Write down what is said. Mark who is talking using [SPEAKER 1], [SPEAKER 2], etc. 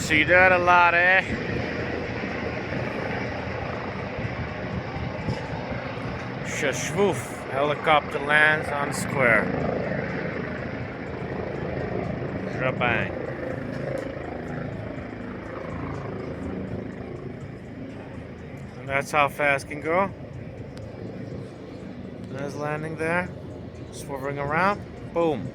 [SPEAKER 1] See that a lot, eh? Shashwoof. Helicopter lands on the square. Bang. And that's how fast it can go. There's landing there. Swerving around. Boom.